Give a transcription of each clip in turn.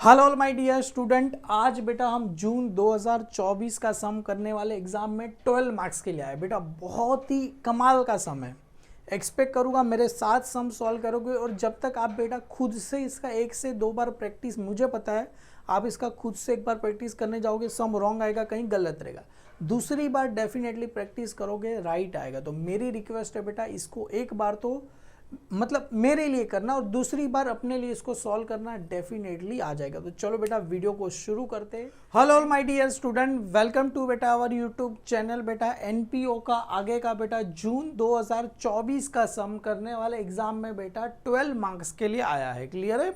Hello all my dear student, आज बेटा हम जून 2024 का सम करने वाले एग्जाम में 12 मार्क्स के लिए आए। बेटा बहुत ही कमाल का सम है। एक्सपेक्ट करूँगा मेरे साथ सम सॉल्व करोगे और जब तक आप बेटा खुद से इसका 1 से 2 बार प्रैक्टिस, मुझे पता है आप इसका खुद से 1 बार प्रैक्टिस करने जाओगे सम रॉन्ग आएगा, कहीं गलत रहेगा। दूसरी बार डेफिनेटली प्रैक्टिस करोगे राइट आएगा। तो मेरी रिक्वेस्ट है बेटा इसको एक बार तो मतलब मेरे लिए करना और दूसरी बार अपने लिए इसको सॉल्व करना, डेफिनेटली आ जाएगा। तो चलो बेटा वीडियो को शुरू करते हैं। Hello all my dear student, welcome to बेटा आवर यूट्यूब चैनल। बेटा एनपीओ का आगे का बेटा जून 2024 का सम करने वाले एग्जाम में बेटा 12 मार्क्स के लिए आया है। क्लियर है?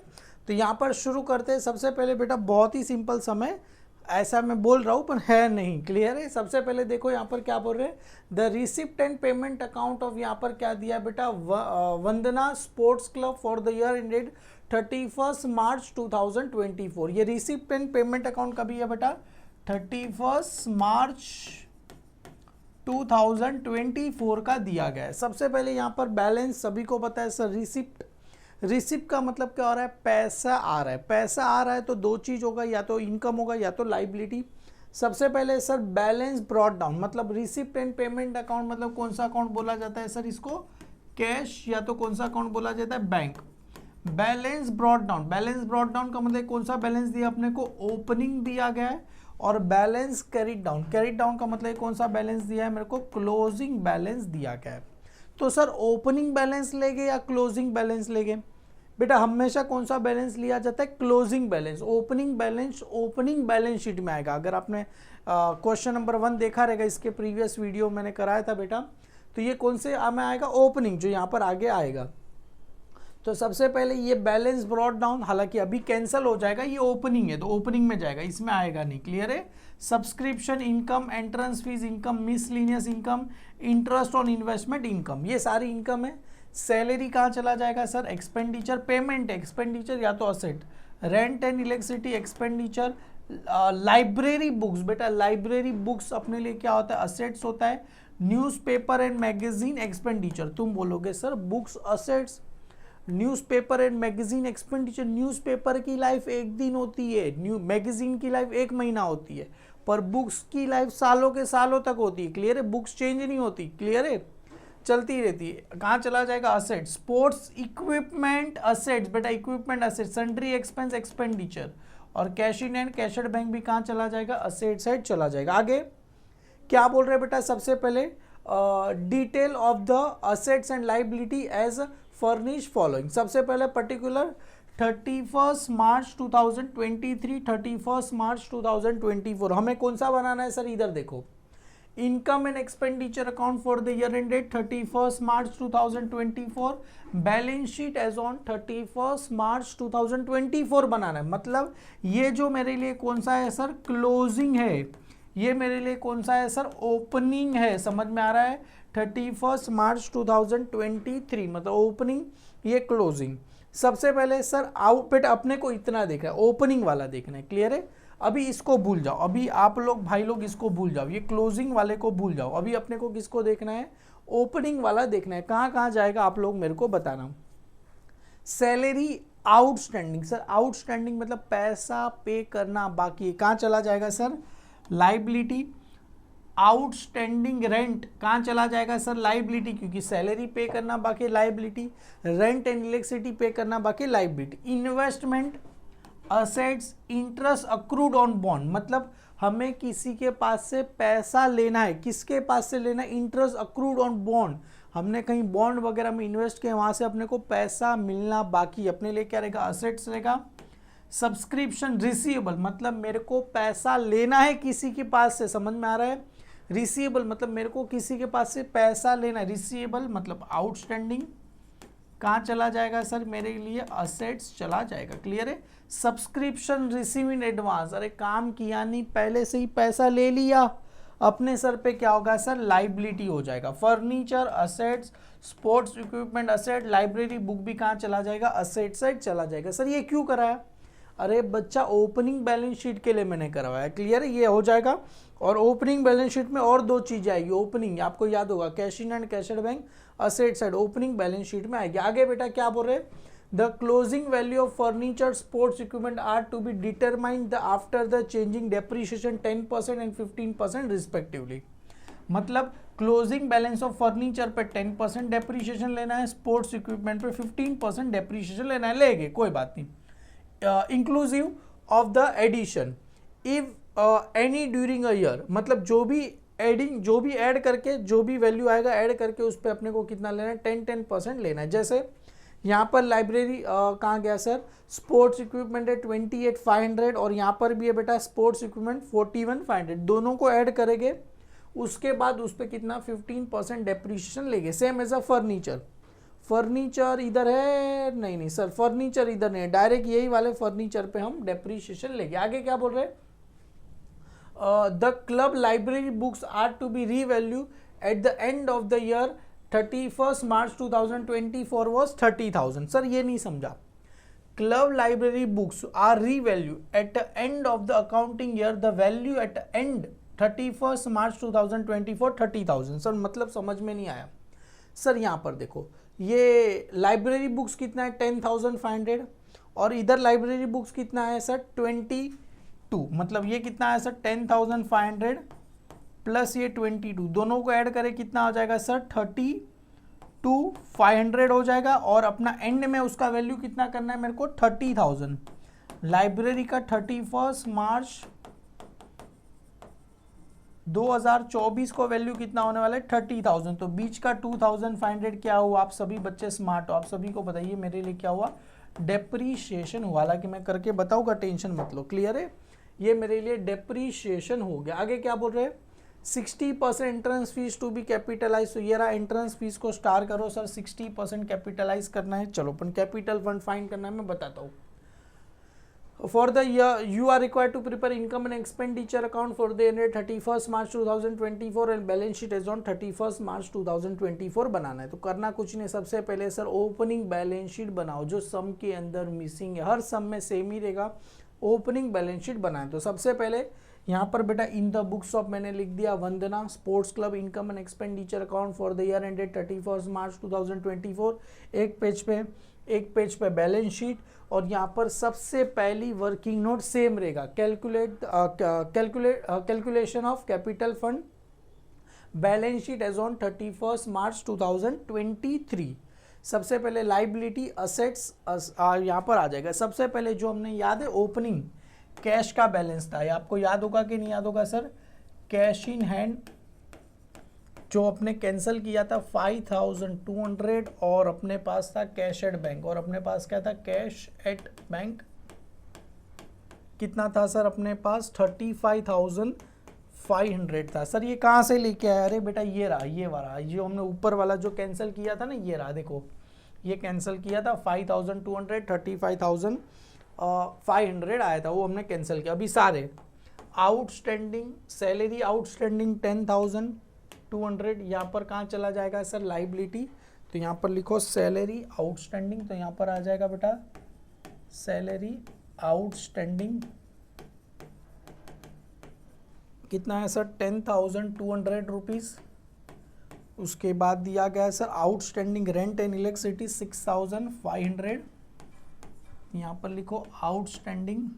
तो यहाँ पर शुरू करते हैं। सबसे पहले बेटा बहुत ही सिंपल सम है, ऐसा मैं बोल रहा हूँ पर है नहीं। क्लियर है? सबसे पहले देखो यहाँ पर क्या बोल रहे हैं, the receipt and payment account of, यहाँ पर क्या दिया बेटा, Vandana sports club for the year ended 31 March 2024। ये रिसिप्ट एंड पेमेंट अकाउंट कभी है बेटा? 31 मार्च 2024 का दिया गया है। सबसे पहले यहाँ पर बैलेंस सभी को पता है सर, रिसिप्ट का मतलब क्या हो रहा है, पैसा आ रहा है। पैसा आ रहा है तो दो चीज होगा, या तो इनकम होगा या तो लाइबिलिटी। सबसे पहले सर बैलेंस ब्रॉट डाउन, मतलब रिसिप्ट एंड पेमेंट अकाउंट मतलब कौन सा अकाउंट बोला जाता है सर इसको? कैश, या तो कौन सा अकाउंट बोला जाता है? Bank. Balance brought down, balance brought down का मतलब कौन सा बैलेंस दिया अपने को? ओपनिंग दिया गया है। और balance carried down, carried down का मतलब कौन सा बैलेंस दिया है मेरे को? क्लोजिंग बैलेंस दिया गया है। तो सर ओपनिंग बैलेंस लेंगे या क्लोजिंग बैलेंस लेंगे? बेटा हमेशा कौन सा बैलेंस लिया जाता है? Closing balance. Opening balance sheet में आएगा। अगर आपने क्वेश्चन नंबर 1 देखा रहेगा, इसके प्रीवियस वीडियो मैंने कराया था बेटा, तो ये कौन से में आएगा? ओपनिंग, जो यहाँ पर आगे आएगा। तो सबसे पहले ये बैलेंस ब्रॉट डाउन, हालांकि अभी कैंसिल हो जाएगा, ये ओपनिंग है तो ओपनिंग में जाएगा, इसमें आएगा नहीं। क्लियर है? Subscription income, entrance fees income, miscellaneous income, interest on investment income, ये सारी इनकम है। सैलरी कहाँ चला जाएगा सर? एक्सपेंडिचर। पेमेंट एक्सपेंडिचर या तो asset. Rent and electricity expenditure. Library books, बेटा लाइब्रेरी बुक्स अपने लिए क्या होता है? असेट्स होता है। न्यूज़पेपर एंड मैगजीन एक्सपेंडिचर, तुम बोलोगे sir books assets, newspaper and magazine expenditure. Newspaper की लाइफ 1 दिन होती है, न्यू मैगजीन की लाइफ 1 महीना होती है, पर बुक्स की लाइफ सालों के सालों तक होती है। क्लियर है? बुक्स चेंज नहीं होती। क्लियर है? चलती रहती है। कहाँ चला जाएगा? असेट। स्पोर्ट्स इक्विपमेंट असेट्स, बेटा equipment asset. Sundry expense expenditure. और cash in hand cash at bank भी कहाँ चला जाएगा? असेट साइड चला जाएगा। आगे क्या बोल रहे हैं बेटा? सबसे पहले detail of the assets and liability as furnish following. सबसे पहले पर्टिकुलर 31 मार्च 2023, 31 मार्च 2024 हमें कौन सा बनाना है सर? इधर देखो, income and expenditure account for the year ended 31 March 2024, balance sheet as on 31 March 2024 बनाना है। मतलब ये जो मेरे लिए कौन सा है सर? क्लोजिंग है। ये मेरे लिए कौन सा है सर? ओपनिंग है। समझ में आ रहा है? 31 मार्च 2023 मतलब ओपनिंग, ये क्लोजिंग। सबसे पहले सर आउटपुट अपने को इतना देखना है, ओपनिंग वाला देखना है। क्लियर है? अभी इसको भूल जाओ, अभी आप लोग भाई लोग इसको भूल जाओ, ये क्लोजिंग वाले को भूल जाओ। अभी अपने को किसको देखना है? ओपनिंग वाला देखना है। कहाँ कहाँ जाएगा आप लोग मेरे को बताना। सैलरी आउटस्टैंडिंग, सर आउटस्टैंडिंग मतलब पैसा पे करना बाकी है, कहाँ चला जाएगा सर? लाइबिलिटी। आउटस्टैंडिंग रेंट कहाँ चला जाएगा सर? लाइबिलिटी, क्योंकि सैलरी पे करना बाकी लाइबिलिटी। रेंट एंड इलेक्ट्रिसिटी पे करना बाकी liability. Investment assets, interest accrued on bond, मतलब हमें किसी के पास से पैसा लेना है। किसके पास से लेना है? इंटरेस्ट अक्रूड ऑन बॉन्ड, हमने कहीं बॉन्ड वगैरह में इन्वेस्ट किया, वहां से अपने को पैसा मिलना बाकी, अपने लिए क्या रहेगा? असेट्स रहेगा। सब्सक्रिप्शन रिसीवेबल, मतलब मेरे को पैसा लेना है किसी के पास से। समझ में आ रहा है? रिसीवेबल मतलब मेरे को किसी के पास से पैसा लेना है। रिसीवेबल मतलब आउटस्टैंडिंग, कहाँ चला जाएगा सर? मेरे लिए असेट्स चला जाएगा। क्लियर है? सब्सक्रिप्शन रिसीव इन एडवांस, अरे काम किया नहीं, पहले से ही पैसा ले लिया, अपने सर पे क्या होगा सर? लाइबिलिटी हो जाएगा। Furniture assets, sports equipment asset, library book भी कहाँ चला जाएगा? असेट साइड चला जाएगा। सर ये क्यों कराया? अरे बच्चा ओपनिंग बैलेंस शीट के लिए मैंने करवाया। क्लियर है? ये हो जाएगा। और ओपनिंग बैलेंस शीट में और 2 चीजें आएगी। ओपनिंग आपको याद होगा, cash in hand cash at bank, asset side opening balance sheet में आएगी। आगे बेटा क्या बोल रहे हैं? The closing value of furniture, sports equipment are to be determined after the changing depreciation 10% and 15% respectively. मतलब क्लोजिंग बैलेंस ऑफ फर्नीचर पे 10% डेप्रीशिएशन लेना है, स्पोर्ट्स इक्विपमेंट पे 15% डेप्रीशिएशन लेना है, लेंगे कोई बात नहीं, inclusive of the addition if any during a year, मतलब जो भी ऐड करके जो भी वैल्यू आएगा ऐड करके उस पर अपने को कितना लेना है, 10% लेना है। जैसे यहाँ पर लाइब्रेरी कहाँ गया सर, स्पोर्ट्स इक्विपमेंट है 28,500 और यहाँ पर भी है बेटा स्पोर्ट्स इक्विपमेंट 41,500, दोनों को ऐड करेंगे उसके बाद उस पर कितना 15% डेप्रीशिएशन लेंगे। सेम एज अ फर्नीचर इधर है, नहीं सर फर्नीचर इधर नहीं है, डायरेक्ट यही वाले फर्नीचर पे हम डेप्रीशिएशन लेंगे। आगे क्या बोल रहे हैं, the club library books are to be revalue at the end of the year 31 March 2024 was 30,000। Sir ये नहीं समझा, club library books are revalue at the end of the accounting year, the value at end 31 March 2024 30,000। Sir मतलब समझ में नहीं आया। Sir यहाँ पर देखो ये लाइब्रेरी बुक्स कितना है 10,500 और इधर लाइब्रेरी बुक्स कितना है सर 22, मतलब ये कितना है सर 10,500 प्लस ये 22, दोनों को ऐड करें कितना हो जाएगा सर 32,500 हो जाएगा और अपना एंड में उसका वैल्यू कितना करना है मेरे को 30,000। लाइब्रेरी का 31 मार्च 2024 को वैल्यू कितना होने वाला है 30,000, तो बीच का 2,500 क्या हुआ, आप सभी बच्चे स्मार्ट हो, आप सभी को बताइए मेरे लिए क्या हुआ, डेप्रीशिएशन हुआ। हालांकि मैं करके बताऊंगा, टेंशन मत लो, क्लियर है, ये मेरे लिए डेप्रीशिएशन हो गया। आगे क्या बोल रहे हैं, 60% entrance fees to be capitalize, तो ये रहा एंट्रेंस फीस को स्टार करो सर, 60% कैपिटलाइज करना है। चलो अपन कैपिटल फंड फाइंड करना है, मैं बताता हूँ। For the year, you are required to prepare income and expenditure account for the year 31st March 2024 and balance sheet as on 31st March 2024 बनाना है। तो करना कुछ नहीं, सबसे पहले सर ओपनिंग बैलेंस शीट बनाओ, जो सम के अंदर मिसिंग है, हर सम में सेम ही रहेगा, ओपनिंग बैलेंस शीट बनाए। तो सबसे पहले यहाँ पर बेटा इन द बुक्स ऑफ मैंने लिख दिया Vandana sports club income and expenditure account for the year ended 31 March 2024, एक पेज पे बैलेंस शीट और यहाँ पर सबसे पहली वर्किंग नोट सेम रहेगा, calculation of capital fund balance sheet as on 31 March 2023। सबसे पहले लाइबिलिटी असेट्स यहाँ पर आ जाएगा। सबसे पहले जो हमने याद है ओपनिंग कैश का बैलेंस था, ये आपको याद होगा कि नहीं याद होगा सर, कैश इन हैंड जो अपने कैंसिल किया था 5,200 और अपने पास था कैश एट बैंक, और अपने पास क्या था कैश एट बैंक कितना था सर, अपने पास 35,500 था। सर ये कहाँ से लेके आया, अरे बेटा ये रहा, ये वाला जो हमने ऊपर वाला जो कैंसिल किया था ना, ये रहा देखो, ये कैंसिल किया था 5,200 35,500 आया था, वो हमने कैंसिल किया। अभी सारे आउटस्टैंडिंग सैलरी आउटस्टैंडिंग 10,200 यहाँ पर कहाँ चला जाएगा सर, लाइबिलिटी, तो यहाँ पर लिखो सैलरी आउटस्टैंडिंग, तो यहाँ पर आ जाएगा बेटा सैलरी आउटस्टैंडिंग कितना है सर 10,200 रुपीज़। उसके बाद दिया गया है sir outstanding rent and electricity 6,500, यहाँ पर लिखो आउटस्टैंडिंग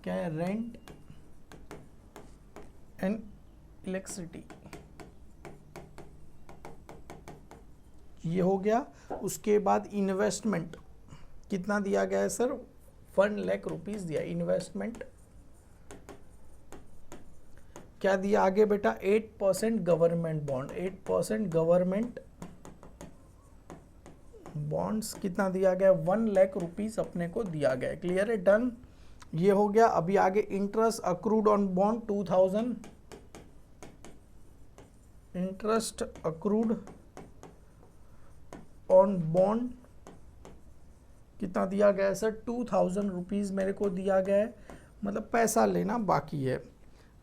क्या है रेंट एंड इलेक्ट्रिसिटी, ये हो गया। उसके बाद इन्वेस्टमेंट कितना दिया गया है सर 1 लाख रुपीज दिया इन्वेस्टमेंट। क्या दिया आगे बेटा 8% गवर्नमेंट बॉन्ड, 8% गवर्नमेंट बॉन्ड्स कितना दिया गया 1 लाख रुपीज अपने को दिया गया। क्लियर है, डन, ये हो गया। अभी आगे interest accrued on bond 2,000, interest accrued on bond कितना दिया गया है सर 2,000 रुपीज़ मेरे को दिया गया है, मतलब पैसा लेना बाकी है।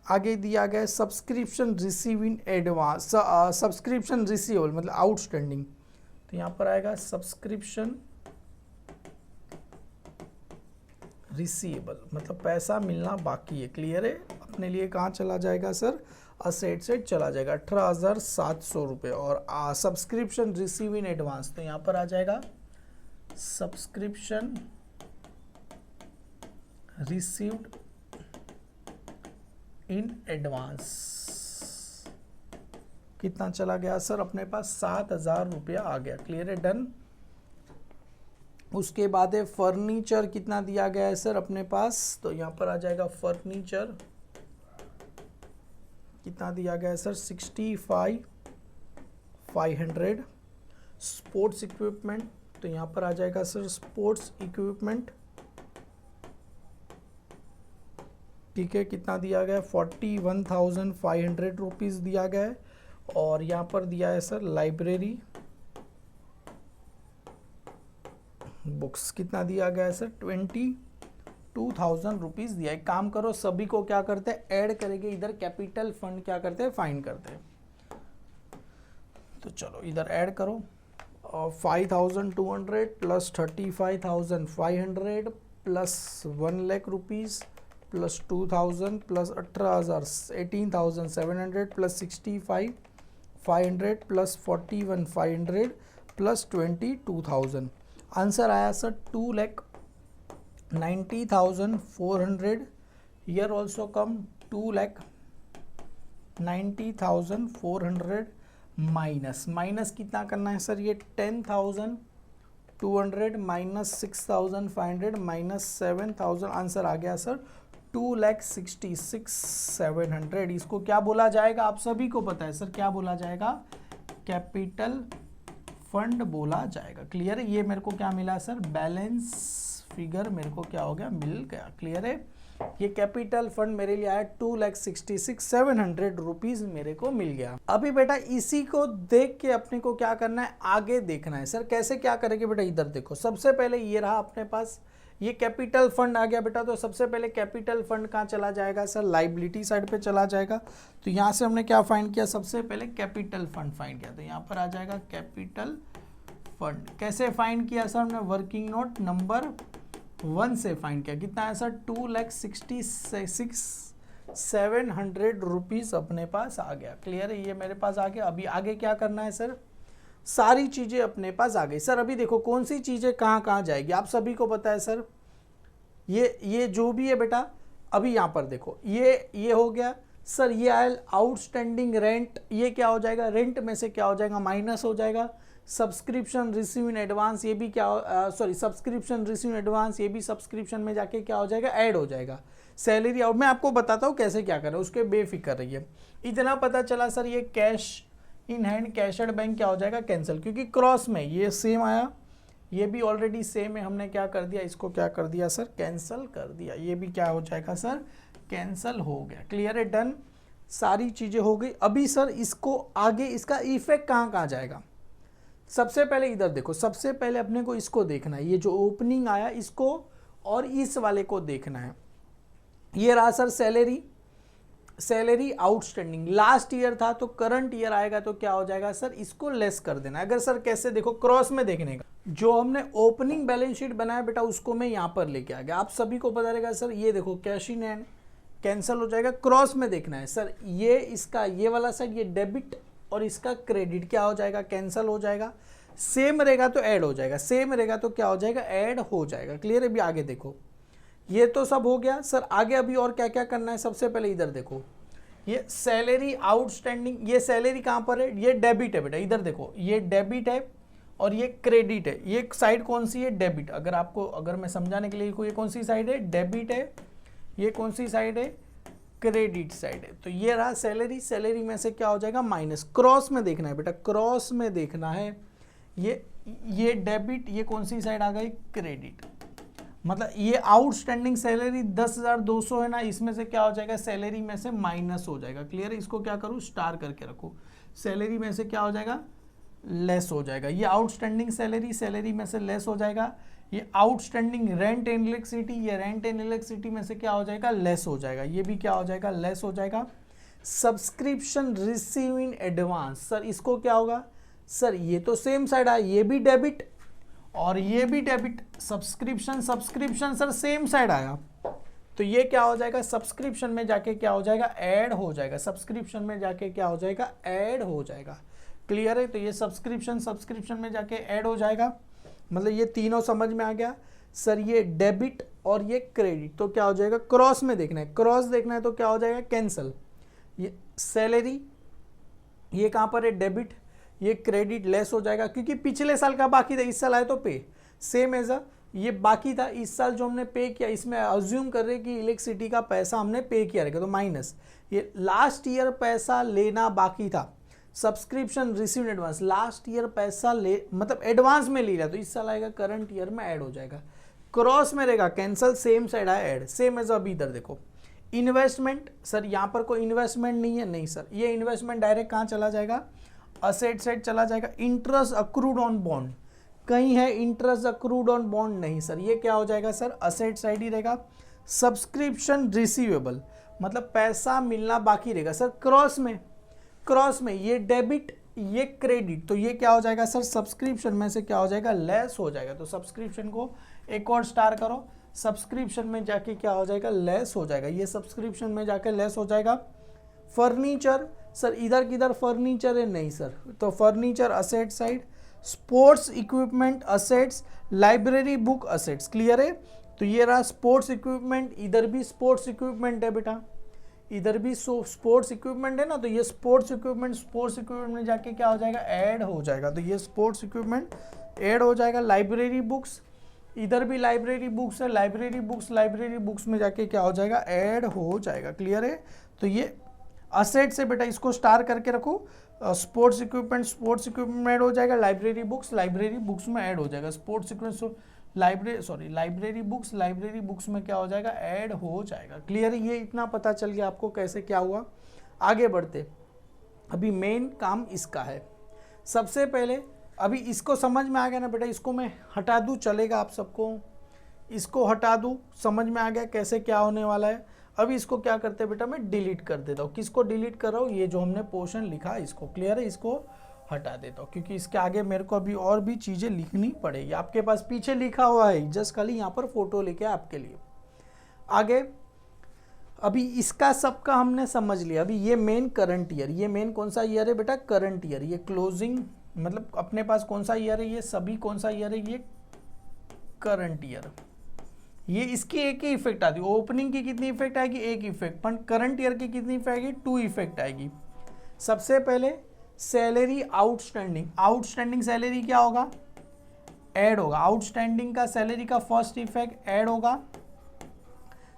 आगे दिया गया है subscription receive in advance, subscription receivable मतलब आउटस्टैंडिंग, तो यहाँ पर आएगा सब्सक्रिप्शन रिसीवेबल मतलब पैसा मिलना बाकी है। क्लियर है, अपने लिए कहाँ चला जाएगा सर असेट से चला जाएगा 18,700 रुपये। और सब्सक्रिप्शन रिसीव इन एडवांस, तो यहाँ पर आ जाएगा सब्सक्रिप्शन रिसीव्ड इन एडवांस। कितना चला गया सर अपने पास? 7,000 रुपया आ गया। क्लियर है, डन। उसके बाद है फर्नीचर, कितना दिया गया है सर अपने पास? तो यहाँ पर आ जाएगा फर्नीचर, कितना दिया गया है सर? 65,500। स्पोर्ट्स इक्विपमेंट, तो यहाँ पर आ जाएगा सर स्पोर्ट्स इक्विपमेंट, ठीक है, कितना दिया गया है? 41,500 रुपीज़ दिया गया है। और यहाँ पर दिया है सर लाइब्रेरी बुक्स, कितना दिया गया है सर? 22,000 रुपीज़ दिया है। एक काम करो, सभी को क्या करते हैं, ऐड करेंगे इधर, कैपिटल फंड क्या करते हैं, फाइंड करते हैं। तो चलो इधर ऐड करो, 5,200 plus 35,500 plus 1 lakh rupees plus 2,000 plus 18,000 18,700 plus 65,500 plus 41,500 plus 22,000। Answer आया sir 2,90,400। Here also come 2,90,400 minus कितना करना है सर? ये 10,200 माइनस 6,500 माइनस 7,000। आंसर आ गया सर 2,66,700। इसको क्या बोला जाएगा? आप सभी को पता है सर, क्या बोला जाएगा? कैपिटल फंड बोला जाएगा। क्लियर है? ये मेरे को क्या मिला सर? बैलेंस फिगर मेरे को क्या हो गया? मिल गया। क्लियर है? ये कैपिटल फंड मेरे लिए आया 2,66,700 रुपीज मेरे को मिल गया। अभी बेटा इसी को देख के अपने को क्या करना है, आगे देखना है। सर कैसे क्या करेंगे बेटा? इधर देखो, सबसे पहले ये रहा अपने पास, ये कैपिटल फंड आ गया बेटा। तो सबसे पहले कैपिटल फंड कहाँ चला जाएगा सर? लाइबिलिटी साइड पे चला जाएगा। तो यहाँ से हमने क्या फाइंड किया? सबसे पहले कैपिटल फंड फाइंड किया। तो यहाँ पर आ जाएगा कैपिटल फंड। कैसे फाइंड किया सर हमने? वर्किंग नोट नंबर 1 से फाइंड किया। कितना है सर? 2,66,700 रुपीज़ अपने पास आ गया। क्लियर है? ये मेरे पास आ गया। अभी आगे क्या करना है सर? सारी चीज़ें अपने पास आ गई। सर अभी देखो कौन सी चीज़ें कहाँ कहाँ जाएगी, आप सभी को पता है सर। ये जो भी है बेटा, अभी यहाँ पर देखो, ये हो गया सर। ये आया आउटस्टैंडिंग रेंट, ये क्या हो जाएगा? रेंट में से क्या हो जाएगा? माइनस हो जाएगा। सब्सक्रिप्शन रिसीव इन एडवांस, ये भी क्या सब्सक्रिप्शन रिसीव इन एडवांस, ये भी सब्सक्रिप्शन में जाके क्या हो जाएगा? ऐड हो जाएगा। सैलरी आउट, मैं आपको बताता हूँ कैसे क्या करें, उसके बेफिक्र रहिए। इतना पता चला सर, ये cash in hand cash at bank क्या हो जाएगा? कैंसिल, क्योंकि क्रॉस में ये सेम आया, ये भी ऑलरेडी सेम है। हमने क्या कर दिया? इसको क्या कर दिया सर? कैंसिल कर दिया। ये भी क्या हो जाएगा सर? कैंसिल हो गया। क्लियर है? डन। सारी चीज़ें हो गई। अभी सर इसको आगे इसका इफेक्ट कहाँ कहाँ जाएगा? सबसे पहले इधर देखो, सबसे पहले अपने को इसको देखना है। ये जो ओपनिंग आया इसको और इस वाले को देखना है। ये रहा sir salary outstanding, last year था तो करंट ईयर आएगा तो क्या हो जाएगा सर? इसको लेस कर देना। अगर सर कैसे देखो, क्रॉस में देखने का, जो हमने ओपनिंग बैलेंस शीट बनाया बेटा उसको मैं यहाँ पर लेके आ गया। आप सभी को पता रहेगा सर, ये देखो कैश इन हैंड कैंसिल हो जाएगा। क्रॉस में देखना है सर, ये इसका ये वाला साइड ये डेबिट और इसका क्रेडिट क्या हो जाएगा? कैंसिल हो जाएगा। सेम रहेगा तो ऐड हो जाएगा, सेम रहेगा तो क्या हो जाएगा? ऐड हो जाएगा। क्लियर है? अभी आगे देखो, ये तो सब हो गया सर। आगे अभी और क्या क्या करना है? सबसे पहले इधर देखो, ये सैलरी आउटस्टैंडिंग, ये सैलरी कहाँ पर है? ये डेबिट है बेटा। इधर देखो, ये डेबिट है और ये क्रेडिट है। ये साइड कौन सी है? डेबिट। अगर मैं समझाने के लिए, ये कौन सी साइड है? डेबिट है। ये कौन सी साइड है? क्रेडिट साइड है। तो ये रहा सैलरी में से क्या हो जाएगा? माइनस। क्रॉस में देखना है बेटा, क्रॉस में देखना है। ये डेबिट, ये कौन सी साइड आ गई? क्रेडिट। मतलब ये आउटस्टैंडिंग सैलरी 10,200 है ना, इसमें से क्या हो जाएगा? सैलरी में से माइनस हो जाएगा। क्लियर है? इसको क्या करूँ? स्टार करके रखो। सैलरी में से क्या हो जाएगा? लेस हो जाएगा। ये आउटस्टैंडिंग सैलरी में से लेस हो जाएगा। ये आउटस्टैंडिंग रेंट एंड इलेक्ट्रिसिटी, ये रेंट एंड इलेक्ट्रिसिटी में से क्या हो जाएगा? लेस हो जाएगा। ये भी क्या हो जाएगा? लेस हो जाएगा। Subscription receive in advance, sir इसको क्या होगा? सर ये तो सेम साइड आया, ये भी डेबिट और ये भी debit. Subscription sir same side आया, तो ये क्या हो जाएगा, सब्सक्रिप्शन में जाके क्या हो जाएगा, ऐड हो जाएगा, सब्सक्रिप्शन में जाके क्या हो जाएगा, ऐड हो जाएगा। क्लियर है, तो ये सब्सक्रिप्शन में जाके ऐड हो जाएगा, मतलब ये तीनों समझ में आ गया सर। ये डेबिट और ये क्रेडिट, तो क्या हो जाएगा, क्रॉस में देखना है, क्रॉस देखना है तो क्या हो जाएगा, कैंसल। ये सैलरी, ये कहाँ पर है, डेबिट, ये क्रेडिट लेस हो जाएगा क्योंकि पिछले साल का बाकी था, इस साल आया तो पे, सेम एज ये बाकी था इस साल जो हमने पे किया, इसमें अज्यूम कर रहे कि इलेक्ट्रिसिटी का पैसा हमने पे किया रहेगा तो माइनस, ये लास्ट ईयर पैसा लेना बाकी था, subscription receive advance, last year पैसा ले मतलब एडवांस में ले लिया तो इस साल आएगा करंट ईयर में ऐड हो जाएगा। क्रॉस में रहेगा कैंसल, सेम साइड आया ऐड, सेम एज अभी इधर देखो। इन्वेस्टमेंट, सर यहाँ पर कोई इन्वेस्टमेंट नहीं है, नहीं सर, ये इन्वेस्टमेंट डायरेक्ट कहाँ चला जाएगा, असेट साइड चला जाएगा। इंटरेस्ट अक्रूड ऑन बॉन्ड, कहीं है इंटरेस्ट अक्रूड ऑन बॉन्ड, नहीं सर, ये क्या हो जाएगा सर, असेट साइड ही रहेगा। सब्सक्रिप्शन रिसीवेबल, मतलब पैसा मिलना बाकी रहेगा सर, क्रॉस में ये डेबिट ये क्रेडिट, तो ये क्या हो जाएगा सर, सब्सक्रिप्शन में से क्या हो जाएगा, लेस हो जाएगा। तो सब्सक्रिप्शन को एक और स्टार करो, सब्सक्रिप्शन में जाके क्या हो जाएगा, लेस हो जाएगा, ये सब्सक्रिप्शन में जाके लेस हो जाएगा। फर्नीचर, सर इधर किधर फर्नीचर है, नहीं सर, तो furniture asset side. Sports equipment assets, library book assets, clear है, तो ये रहा स्पोर्ट्स इक्विपमेंट, इधर भी स्पोर्ट्स इक्विपमेंट है बेटा, इधर भी स्पोर्ट्स इक्विपमेंट है ना, तो ये स्पोर्ट्स इक्विपमेंट में जाके क्या हो जाएगा, ऐड हो जाएगा, तो ये स्पोर्ट्स इक्विपमेंट ऐड हो जाएगा। लाइब्रेरी बुक्स, इधर भी लाइब्रेरी बुक्स है, लाइब्रेरी बुक्स में जाके क्या हो जाएगा, ऐड हो जाएगा। क्लियर है, तो ये असेट से बेटा इसको स्टार करके रखो, स्पोर्ट्स इक्विपमेंट में ऐड हो जाएगा, लाइब्रेरी बुक्स में ऐड हो जाएगा, स्पोर्ट्स इक्विपमेंट लाइब्रेरी बुक्स में क्या हो जाएगा, ऐड हो जाएगा। क्लियर है, ये इतना पता चल गया आपको कैसे क्या हुआ। आगे बढ़ते, अभी मेन काम इसका है। सबसे पहले अभी इसको समझ में आ गया ना बेटा, इसको मैं हटा दूं, चलेगा आप सबको, इसको हटा दूं, समझ में आ गया कैसे क्या होने वाला है। अभी इसको क्या करते हैं बेटा, मैं डिलीट कर देता हूँ। किसको डिलीट कर रहा हूँ, ये जो हमने पोर्शन लिखा इसको। क्लियर है, इसको हटा देता हूँ क्योंकि इसके आगे मेरे को अभी और भी चीज़ें लिखनी पड़ेगी। आपके पास पीछे लिखा हुआ है, जस्ट खाली यहाँ पर फोटो लिखे आपके लिए। आगे अभी इसका सबका हमने समझ लिया। अभी ये मेन करंट ईयर, ये मेन कौन सा ईयर है बेटा, करंट ईयर। ये क्लोजिंग मतलब अपने पास कौन सा ईयर है, ये सभी कौन सा ईयर है, ये करंट ईयर। ये इसकी एक ही इफेक्ट आती है, ओपनिंग की कितनी इफेक्ट आएगी, एक इफेक्ट, पर करंट ईयर की कितनी इफेक्ट आएगी, 2 इफेक्ट आएगी। सबसे पहले सैलरी आउटस्टैंडिंग सैलरी क्या होगा, ऐड होगा। आउटस्टैंडिंग का सैलरी का फर्स्ट इफेक्ट ऐड होगा।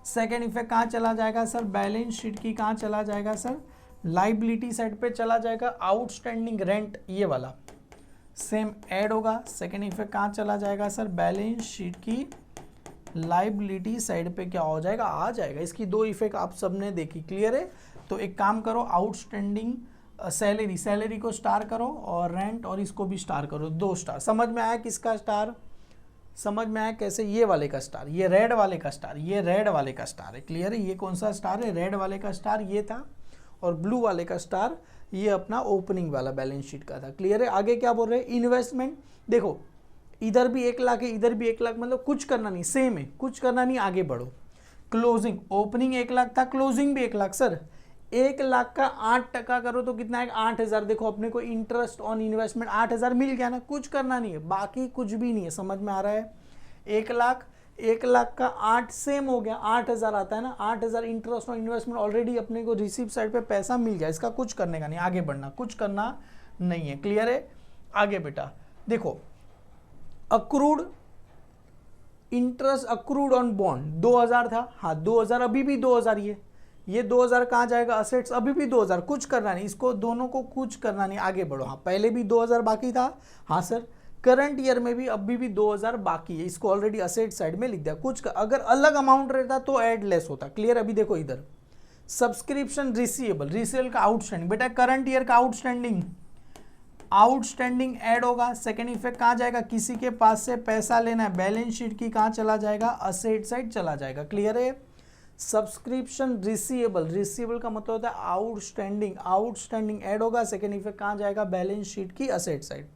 सेकेंड इफेक्ट कहाँ चला जाएगा सर, बैलेंस शीट की कहाँ चला जाएगा सर, लाइबिलिटी साइड पे चला जाएगा। आउटस्टैंडिंग रेंट ये वाला सेम ऐड होगा। सेकेंड इफेक्ट कहाँ चला जाएगा सर, बैलेंस शीट की लाइबिलिटी साइड पे क्या हो जाएगा, आ जाएगा। इसकी 2 इफेक्ट आप सबने देखी। क्लियर है, तो एक काम करो, आउटस्टैंडिंग सैलरी को स्टार करो और रेंट और इसको भी स्टार करो, 2 स्टार। समझ में आया किसका स्टार, समझ में आया कैसे, ये वाले का स्टार, ये रेड वाले का स्टार, ये रेड वाले का स्टार है। क्लियर है, ये कौन सा स्टार है, रेड वाले का स्टार ये था, और ब्लू वाले का स्टार ये अपना ओपनिंग वाला बैलेंस शीट का था। क्लियर है, आगे क्या बोल रहे हैं, इन्वेस्टमेंट। देखो इधर भी 1 लाख है, इधर भी 1 लाख, मतलब कुछ करना नहीं, सेम है, कुछ करना नहीं, आगे बढ़ो। क्लोजिंग, ओपनिंग 1 लाख था, क्लोजिंग भी 1 लाख। सर 1 लाख का 8% करो तो कितना है, 8,000। देखो अपने को इंटरेस्ट ऑन इन्वेस्टमेंट 8,000 मिल गया ना, कुछ करना नहीं है, बाकी कुछ भी नहीं है। समझ में आ रहा है, 1 लाख का 8 सेम हो गया, 8,000 आता है ना, 8,000 इंटरेस्ट ऑन इन्वेस्टमेंट ऑलरेडी अपने को रिसीव साइड पे पैसा मिल गया, इसका कुछ करने का नहीं, आगे बढ़ना, कुछ करना नहीं है। क्लियर है, आगे बेटा देखो, accrued interest accrued on bond 2,000 था, हाँ 2,000, अभी भी 2,000 ये 2,000 कहाँ जाएगा, असेट्स, अभी भी 2,000, कुछ करना नहीं, इसको दोनों को कुछ करना नहीं, आगे बढ़ो। हाँ पहले भी 2,000 बाकी था, हाँ सर करंट ईयर में भी अभी भी 2,000 बाकी है, इसको ऑलरेडी असेट साइड में लिख दिया। कुछ अगर अलग अमाउंट रहता तो ऐड लेस होता। क्लियर, अभी देखो इधर सब्सक्रिप्शन रिसीवेबल का आउटस्टैंडिंग, बेटा करंट ईयर का आउटस्टैंडिंग ऐड होगा। सेकेंड इफेक्ट कहाँ जाएगा, किसी के पास से पैसा लेना है, बैलेंस शीट की कहाँ चला जाएगा, असेट साइड चला जाएगा। क्लियर है, सब्सक्रिप्शन रिसीवेबल का मतलब होता है आउटस्टैंडिंग ऐड होगा। सेकेंड इफेक्ट कहाँ जाएगा, बैलेंस शीट की असेट साइड।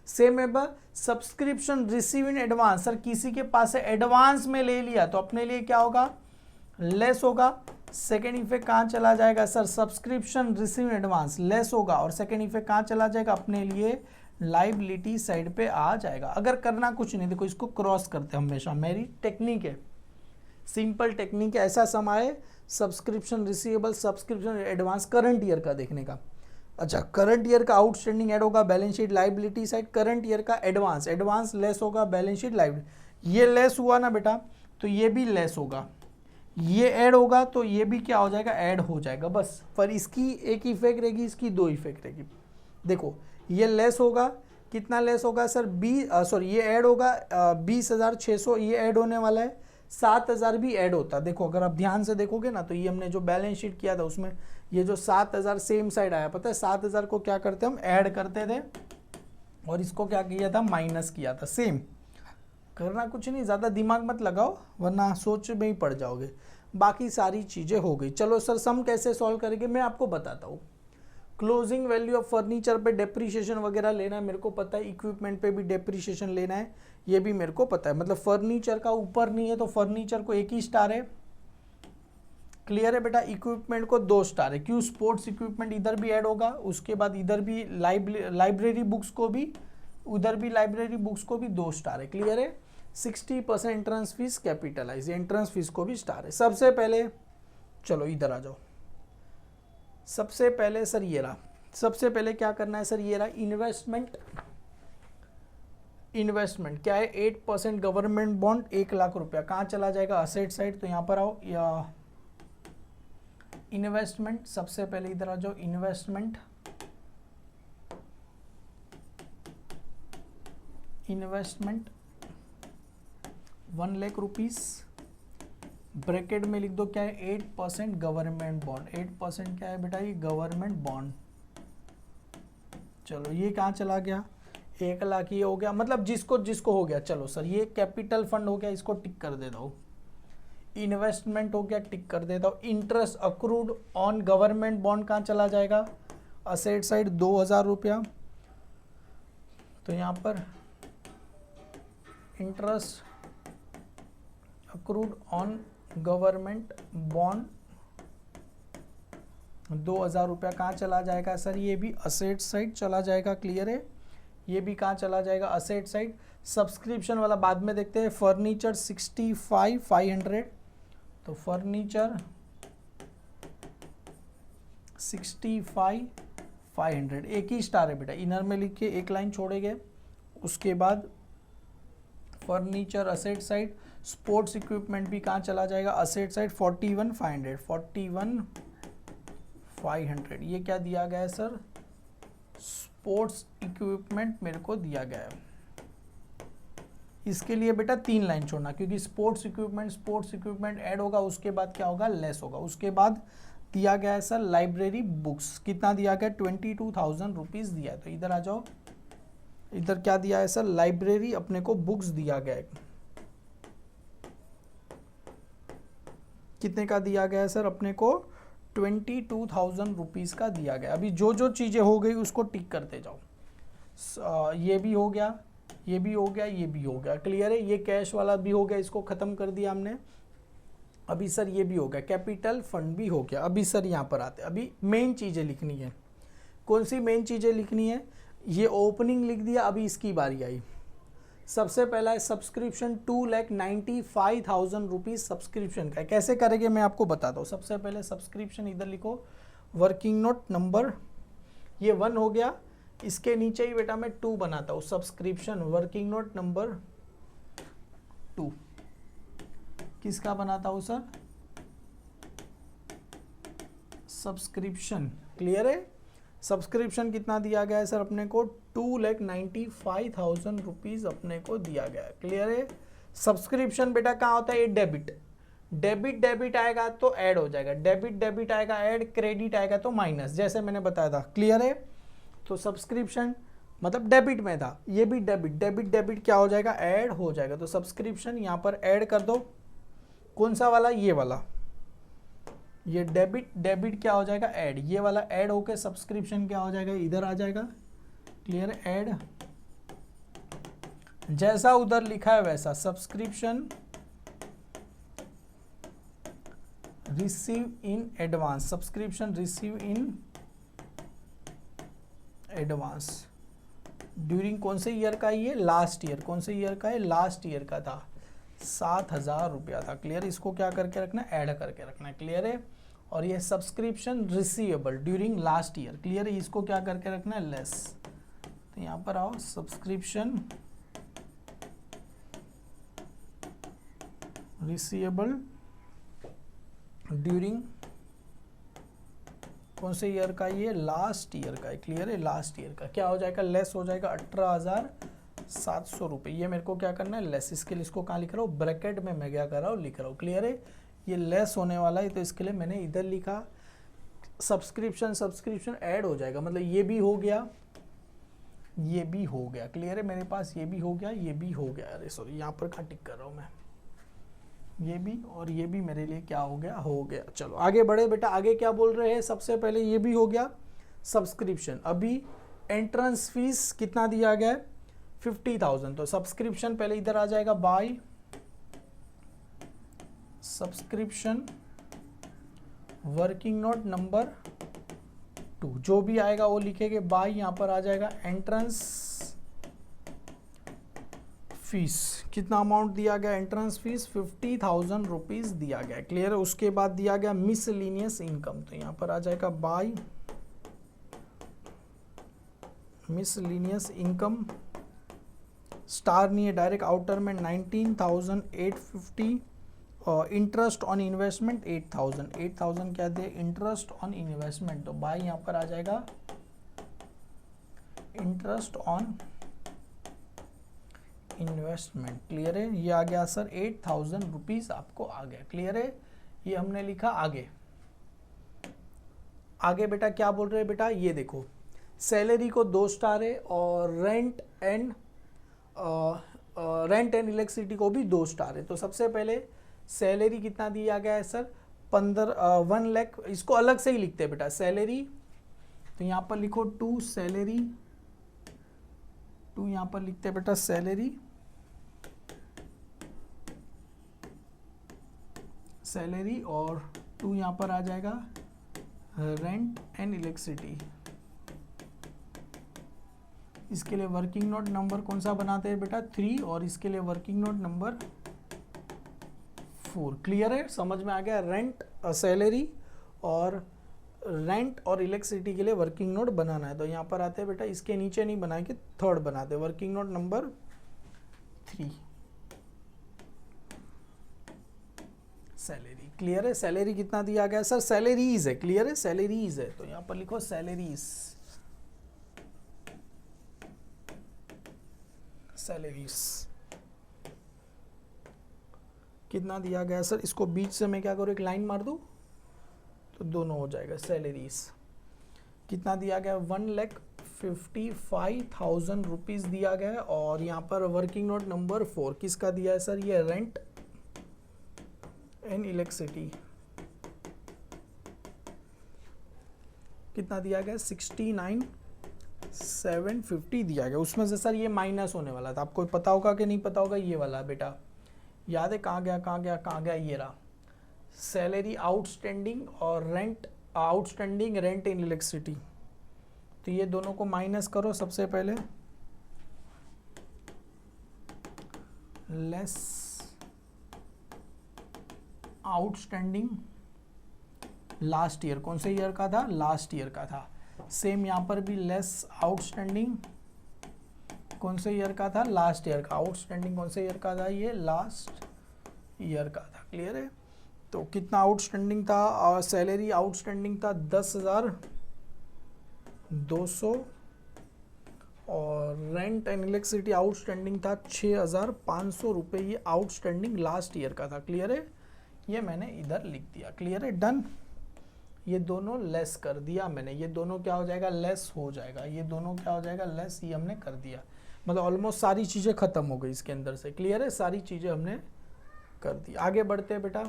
सेम है subscription receive in advance, sir किसी के पास से एडवांस में ले लिया तो अपने लिए क्या होगा, लेस होगा। सेकेंड इफेक्ट कहाँ चला जाएगा sir, subscription receive advance less होगा, और सेकेंड इफेक्ट कहाँ चला जाएगा, अपने लिए लाइबिलिटी साइड पे आ जाएगा। अगर करना कुछ नहीं, देखो इसको क्रॉस करते हैं हमेशा, मेरी टेक्निक है, सिंपल टेक्निक है। ऐसा सम आए subscription receivable, subscription advance current year का देखने का। अच्छा, करंट ईयर का आउटस्टैंडिंग ऐड होगा balance sheet liability side, current year का एडवांस, एडवांस लेस होगा बैलेंस शीट लाइबिलिटी। ये लेस हुआ ना बेटा, तो ये भी लेस होगा, ये ऐड होगा तो ये भी क्या हो जाएगा, ऐड हो जाएगा बस। पर इसकी एक इफेक्ट रहेगी, इसकी दो इफेक्ट रहेगी। देखो ये लेस होगा, कितना लेस होगा सर, ये ऐड होगा 20,600, ये ऐड होने वाला है, 7,000 भी ऐड होता है। देखो अगर आप ध्यान से देखोगे ना, तो ये हमने जो बैलेंस शीट किया था उसमें ये जो 7,000 सेम साइड आया, पता है 7,000 को क्या करते हम, ऐड करते थे, और इसको क्या किया था, माइनस किया था। सेम करना कुछ नहीं, ज़्यादा दिमाग मत लगाओ वरना सोच में ही पड़ जाओगे। बाकी सारी चीज़ें हो गई। चलो सर सम कैसे सॉल्व करेंगे मैं आपको बताता हूँ। क्लोजिंग वैल्यू ऑफ फर्नीचर पे डेप्रीशिएशन वगैरह लेना है मेरे को पता है, इक्विपमेंट पे भी डेप्रीशिएशन लेना है, ये भी मेरे को पता है। मतलब फर्नीचर का ऊपर नहीं है तो फर्नीचर को 1 ही स्टार है, क्लियर है बेटा। इक्विपमेंट को 2 स्टार है, क्यों, स्पोर्ट्स इक्विपमेंट इधर भी ऐड होगा, उसके बाद इधर भी लाइब्रेरी बुक्स को भी, उधर भी लाइब्रेरी बुक्स को भी 2 स्टार है, क्लियर है। 60% entrance fees capitalize, entrance fees को भी स्टार है। सबसे पहले चलो इधर आ जाओ, सबसे पहले सर ये रहा, सबसे पहले क्या करना है सर, ये रहा इन्वेस्टमेंट। इन्वेस्टमेंट क्या है, 8% गवर्नमेंट बॉन्ड, 1 लाख रुपया कहाँ चला जाएगा, असेट साइड। तो यहाँ पर आओ, या इन्वेस्टमेंट, सबसे पहले इधर आ जाओ, investment, investment 1 lakh rupees, bracket में लिख दो क्या है, 8% गवर्नमेंट बॉन्ड। 8% क्या है बेटा, ये गवर्नमेंट बॉन्ड। चलो ये कहाँ चला गया, 1 लाख ये हो गया, मतलब जिसको जिसको हो गया। चलो सर ये कैपिटल फंड हो गया, इसको टिक कर देता हूँ। इन्वेस्टमेंट हो गया, टिक कर देता हूँ। Interest accrued on government bond कहाँ चला जाएगा, असेट साइड 2,000 रुपया। तो यहाँ पर interest accrued on government bond 2,000 रुपया कहाँ चला जाएगा सर, ये भी असेट साइड चला जाएगा, क्लियर है। ये भी कहाँ चला जाएगा, असेट साइड। सब्सक्रिप्शन वाला बाद में देखते हैं। फर्नीचर 65,500, तो फर्नीचर 65,500, 1 ही स्टार है बेटा, इनर में लिख के 1 लाइन छोड़ेंगे। उसके बाद furniture asset side, sports equipment भी कहाँ चला जाएगा, असेट साइड 41,500, 41,500। ये क्या दिया गया है सर, स्पोर्ट्स इक्विपमेंट मेरे को दिया गया है। इसके लिए बेटा 3 लाइन छोड़ना, क्योंकि स्पोर्ट्स इक्विपमेंट ऐड होगा, उसके बाद क्या होगा, लेस होगा। उसके बाद दिया गया है सर लाइब्रेरी बुक्स, कितना दिया गया, 22,000 रुपीज़ दिया है। तो इधर आ जाओ, इधर क्या दिया है सर, लाइब्रेरी अपने को बुक्स दिया गया है। कितने का दिया गया है सर, अपने को 22,000 रुपीज़ का दिया गया। अभी जो जो चीज़ें हो गई उसको टिक करते जाओ। ये भी हो गया, ये भी हो गया, ये भी हो गया, क्लियर है। ये कैश वाला भी हो गया, इसको ख़त्म कर दिया हमने। अभी सर ये भी हो गया, कैपिटल फंड भी हो गया। अभी सर यहाँ पर आते, अभी मेन चीज़ें लिखनी है। कौन सी मेन चीज़ें लिखनी है, ये ओपनिंग लिख दिया, अभी इसकी बारी आई। सबसे पहला है सब्सक्रिप्शन, 2,95,000 रुपीज़ सब्सक्रिप्शन का। कैसे करेंगे मैं आपको बताता हूँ। सबसे पहले सब्सक्रिप्शन इधर लिखो, वर्किंग नोट नंबर, ये 1 हो गया। इसके नीचे ही बेटा मैं 2 बनाता हूँ, सब्सक्रिप्शन वर्किंग नोट नंबर 2 किसका बनाता हूँ सर, सब्सक्रिप्शन, क्लियर है। सब्सक्रिप्शन कितना दिया गया है सर अपने को, 2,95,000 रुपीज़ अपने को दिया गया है, क्लियर है। सब्सक्रिप्शन बेटा कहाँ होता है, ये डेबिट आएगा तो ऐड हो जाएगा, डेबिट आएगा ऐड, क्रेडिट आएगा तो माइनस, जैसे मैंने बताया था, क्लियर है। तो सब्सक्रिप्शन मतलब डेबिट में था, ये भी डेबिट क्या हो जाएगा, ऐड हो जाएगा। तो सब्सक्रिप्शन यहाँ पर ऐड कर दो, कौन सा वाला, ये वाला, ये डेबिट क्या हो जाएगा, ऐड, ये वाला ऐड होके सब्सक्रिप्शन क्या हो जाएगा, इधर आ जाएगा, क्लियर, ऐड। जैसा उधर लिखा है वैसा, subscription receive in advance, subscription receive in advance during कौन से ईयर का, ये लास्ट ईयर, कौन से ईयर का है, लास्ट ईयर का था, 7,000 रुपया था। क्लियर, इसको क्या करके रखना है, ऐड करके रखना है। क्लियर है। और ये subscription receivable during last year, clear है, इसको क्या करके रखना है, लेस। तो यहाँ पर आओ, सब्सक्रिप्शन रिसीवेबल ड्यूरिंग कौन से ईयर का, ये लास्ट ईयर का है। क्लियर है, लास्ट ईयर का क्या हो जाएगा, लेस हो जाएगा 18,700 रुपये। ये मेरे को क्या करना है, लेस। इसके लिए इसको कहाँ लिख रहा हूँ, ब्रैकेट में मैं क्या कर रहा हूँ, लिख रहा हूँ। क्लियर है, ये लेस होने वाला है, तो इसके लिए मैंने इधर लिखा सब्सक्रिप्शन, सब्सक्रिप्शन ऐड हो जाएगा, मतलब ये भी हो गया, ये भी हो गया। क्लियर है, मेरे पास ये भी हो गया, ये भी हो गया। अरे सॉरी, यहाँ पर कहाँ टिक कर रहा हूँ मैं, ये भी और ये भी मेरे लिए क्या हो गया, हो गया। चलो आगे बढ़े बेटा, आगे क्या बोल रहे हैं, सबसे पहले ये भी हो गया सब्सक्रिप्शन। अभी एंट्रेंस फीस कितना दिया गया है, 50,000। तो सब्सक्रिप्शन पहले इधर आ जाएगा, by subscription working note number 2, जो भी आएगा वो लिखेंगे बाय। यहाँ पर आ जाएगा एंट्रेंस फीस, कितना अमाउंट दिया गया, एंट्रेंस फीस 50,000 रुपीज दिया गया। क्लियर है। उसके बाद दिया गया मिसलिनियस इनकम, तो यहाँ पर आ जाएगा बाय मिसलिनियस इनकम, स्टार नहीं है, डायरेक्ट आउटर में 19,850 और इंटरेस्ट ऑन इन्वेस्टमेंट 8,000 क्या दे, इंटरेस्ट ऑन इन्वेस्टमेंट। तो बाय यहाँ पर आ जाएगा इंटरेस्ट ऑन इन्वेस्टमेंट। क्लियर है, ये आ गया सर 8,000 रुपीज आपको आ गया। क्लियर है, ये हमने लिखा। आगे आगे बेटा क्या बोल रहे हैं बेटा, ये देखो सैलरी को 2 स्टार है और रेंट एंड इलेक्ट्रिसिटी को भी 2 स्टार है। तो सबसे पहले सैलरी कितना दिया गया है सर, 1 लाख। इसको अलग से ही लिखते हैं बेटा, सैलरी। तो यहाँ पर लिखो 2 सैलरी, 2 यहाँ पर लिखते हैं बेटा सैलरी, सैलरी, और 2 यहाँ पर आ जाएगा रेंट एंड इलेक्ट्रिसिटी। इसके लिए वर्किंग नोट नंबर कौन सा बनाते हैं बेटा, 3, और इसके लिए वर्किंग नोट नंबर 4। क्लियर है, समझ में आ गया। रेंट, सैलरी और रेंट और इलेक्ट्रिसिटी के लिए वर्किंग नोट बनाना है। तो यहाँ पर आते हैं बेटा, इसके नीचे नहीं बनाएंगे, 3rd बनाते हैं, working note number 3 salary. Clear है, सैलरी कितना दिया गया सर, सैलरीज है। क्लियर है, सैलरीज है, तो यहाँ पर लिखो सैलरीज, सैलरीज कितना दिया गया सर। इसको बीच से मैं क्या करूँ, एक लाइन मार दूँ तो दोनों हो जाएगा। सैलरीज कितना दिया गया, 1,55,000 रुपीज दिया गया है। और यहाँ पर वर्किंग नोट नंबर 4 किसका दिया है सर, ये रेंट एंड इलेक्ट्रिसिटी कितना दिया गया, 69,750 दिया गया। उसमें से सर ये माइनस होने वाला था, आपको पता होगा कि नहीं पता होगा, ये वाला बेटा याद है, कहाँ गया कहाँ गया कहाँ गया, ये रहा सैलरी आउटस्टैंडिंग और rent outstanding, rent in electricity. तो ये दोनों को माइनस करो सबसे पहले, लेस आउटस्टैंडिंग लास्ट ईयर, कौन से ईयर का था, लास्ट ईयर का था। सेम यहाँ पर भी लेस आउटस्टैंडिंग कौन से ईयर का था, लास्ट ईयर का। आउटस्टैंडिंग कौन से ईयर का था, ये लास्ट ईयर का था। क्लियर है, तो कितना आउटस्टैंडिंग था, और सैलरी आउटस्टैंडिंग था 10,200 और रेंट एंड इलेक्ट्रिसिटी आउटस्टैंडिंग था 6,500 रुपये। ये आउटस्टैंडिंग लास्ट ईयर का था। क्लियर है, ये मैंने इधर लिख दिया। क्लियर है, डन। ये दोनों लेस कर दिया मैंने, ये दोनों क्या हो जाएगा, लेस हो जाएगा, ये दोनों क्या हो जाएगा, लेस। ये हमने कर दिया, मतलब ऑलमोस्ट सारी चीज़ें खत्म हो गई इसके अंदर से। क्लियर है, सारी चीज़ें हमने कर दी। आगे बढ़ते हैं बेटा,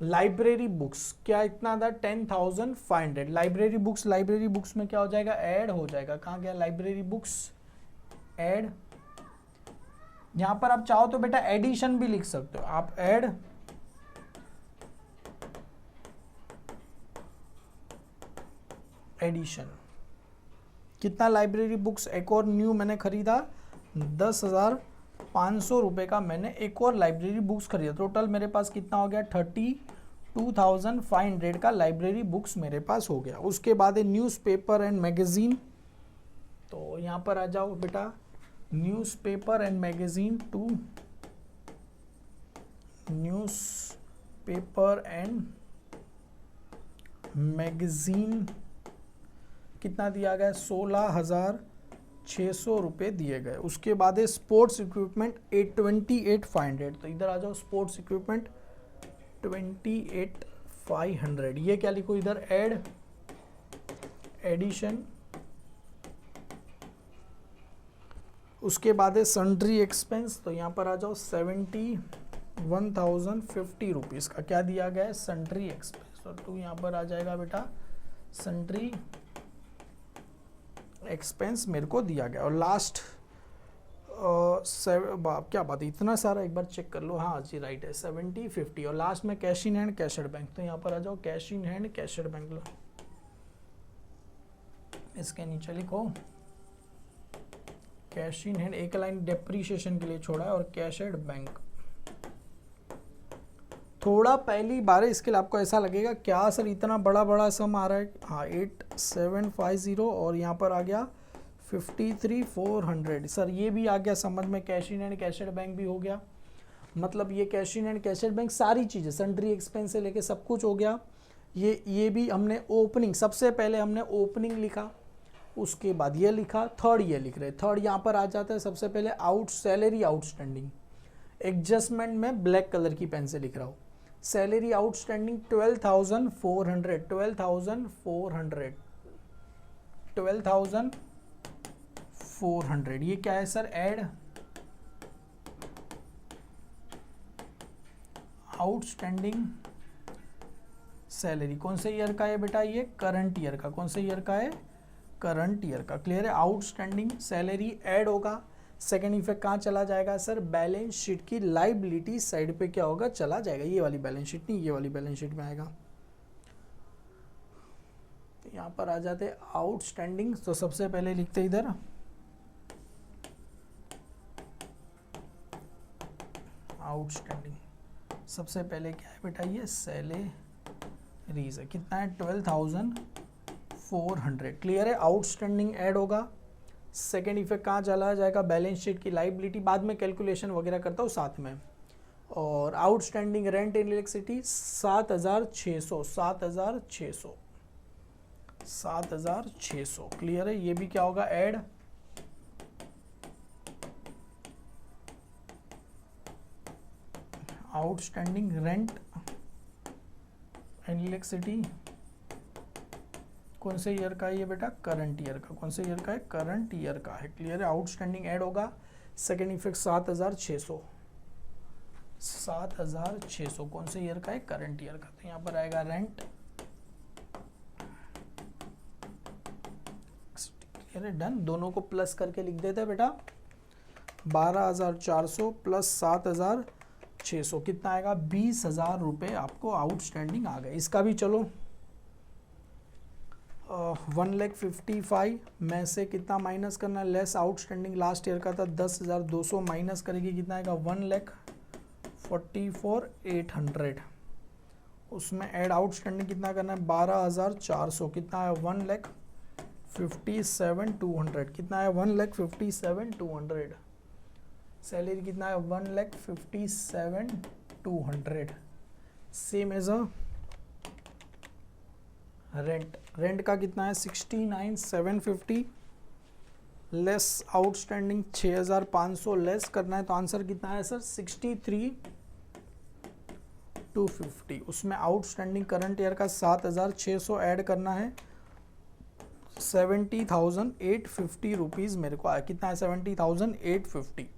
लाइब्रेरी बुक्स क्या इतना था, 10,500। लाइब्रेरी बुक्स में क्या हो जाएगा, ऐड हो जाएगा। कहाँ गया लाइब्रेरी बुक्स, ऐड। यहाँ पर आप चाहो तो बेटा एडिशन भी लिख सकते हो आप, ऐड एडिशन। कितना लाइब्रेरी बुक्स एक और न्यू मैंने खरीदा, 10,500 रुपये का मैंने एक और लाइब्रेरी बुक्स खरीदा। टोटल मेरे पास कितना हो गया, 32,500 का लाइब्रेरी बुक्स मेरे पास हो गया। उसके बाद है न्यूज़पेपर एंड मैगजीन। तो यहाँ पर आ जाओ बेटा, newspaper and magazine to newspaper and magazine कितना दिया गया, 16,600 रुपये दिए गए। उसके बाद है स्पोर्ट्स इक्विपमेंट 28,500। तो इधर आ जाओ, स्पोर्ट्स इक्विपमेंट 28,500। ये क्या लिखो इधर, एडिशन। उसके बाद है सन्ड्री एक्सपेंस। तो यहाँ पर आ जाओ, 71,050 रुपीज़ का क्या दिया गया है, सन्ड्री एक्सपेंस। तो टू यहाँ पर आ जाएगा बेटा, सन्ड्री एक्सपेंस मेरे को दिया गया। और लास्ट क्या बात है, इतना सारा एक बार चेक कर लो। हाँ जी राइट है, 70, 50। और लास्ट में cash in hand, cash at bank. तो यहाँ पर आ जाओ, cash in hand, cash at bank लो। इसके नीचे लिखो कैश इन हैंड, एक लाइन डेप्रीशिएशन के लिए छोड़ा है, और कैश एट बैंक। थोड़ा पहली बार है, इसके लिए आपको ऐसा लगेगा क्या सर इतना बड़ा बड़ा सम आ रहा है। हाँ 8750 और यहाँ पर आ गया 53,400। सर ये भी आ गया समझ में, cash in and cash at bank भी हो गया। मतलब ये cash in and cash at bank सारी चीज़ें, सन्ड्री एक्सपेंस से लेके सब कुछ हो गया। ये भी हमने ओपनिंग, सबसे पहले हमने ओपनिंग लिखा, उसके बाद ये लिखा, थर्ड ये लिख रहे। थर्ड यहाँ पर आ जाता है सबसे पहले सैलरी आउटस्टैंडिंग। एडजस्टमेंट में ब्लैक कलर की पेन से लिख रहा हूँ। Salary outstanding 12,400, 12,400। ये क्या है सर, ऐड आउटस्टैंडिंग सैलरी। कौन से ईयर का है बेटा, ये करंट ईयर का। कौन से ईयर का है, करंट ईयर का। क्लियर है, आउटस्टैंडिंग सैलरी ऐड होगा। सेकेंड इफेक्ट कहाँ चला जाएगा सर, बैलेंस शीट की लाइबिलिटी साइड पे क्या होगा, चला जाएगा। ये वाली बैलेंस शीट नहीं, ये वाली बैलेंस शीट में आएगा। तो यहाँ पर आ जाते आउटस्टैंडिंग। तो सबसे पहले लिखते इधर आउटस्टैंडिंग। सबसे पहले क्या है बेटा, ये सैलरीज है। कितना है, 12,400। क्लियर है, आउटस्टैंडिंग ऐड होगा। सेकेंड इफेक्ट कहाँ चला जाएगा, बैलेंस शीट की लाइबिलिटी। बाद में कैलकुलेशन वगैरह करता हूँ साथ में। और outstanding rent and electricity 7,600। Clear है, ये भी क्या होगा, add. Outstanding rent and electricity कौन से ईयर का है ये बेटा, करंट ईयर का। कौन से ईयर का है, करंट ईयर का है। क्लियर है, आउटस्टैंडिंग ऐड होगा। सेकेंड इफेक्ट 7,600 कौन से ईयर का है, करंट ईयर का। तो यहाँ पर आएगा रेंट। क्लियर है, डन। दोनों को प्लस करके लिख देते हैं बेटा, 12,400 प्लस 7,600 कितना आएगा, 20,000 रुपये आपको आउटस्टैंडिंग आ गए। इसका भी चलो 1,55,000 में से कितना माइनस करना है, लेस आउटस्टैंडिंग लास्ट ईयर का था 10,200 माइनस करेगी, कितना आएगा 1,44,800। उसमें ऐड आउटस्टैंडिंग कितना करना है, 12,400 कितना है 1,57,200 कितना है 1,57,200। सैलरी कितना है 1,57,200। सेम एज अ रेंट का कितना है 69,750 लेस आउटस्टैंडिंग 6,500 लेस करना है। तो आंसर कितना है सर 63,250। उसमें आउटस्टैंडिंग करंट ईयर का 7,600 ऐड करना है, 70,850 रुपीज़ मेरे को आया। कितना है 70,850।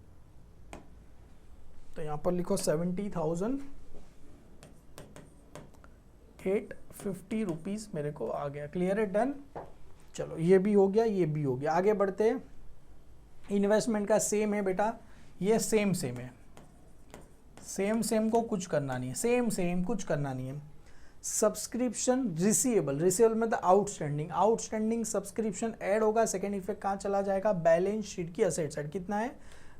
तो यहाँ पर लिखो 70,850 रुपीज़ मेरे को आ गया। क्लियर है, डन। चलो ये भी हो गया, ये भी हो गया। आगे बढ़ते हैं। इन्वेस्टमेंट का सेम है बेटा, ये सेम है। सेम को कुछ करना नहीं है, सेम कुछ करना नहीं है। सब्सक्रिप्शन रिसीवेबल, रिसीवेबल मतलब आउटस्टैंडिंग, आउटस्टैंडिंग सब्सक्रिप्शन ऐड होगा। सेकेंड इफेक्ट कहाँ चला जाएगा, बैलेंस शीट की असेट साइड। कितना है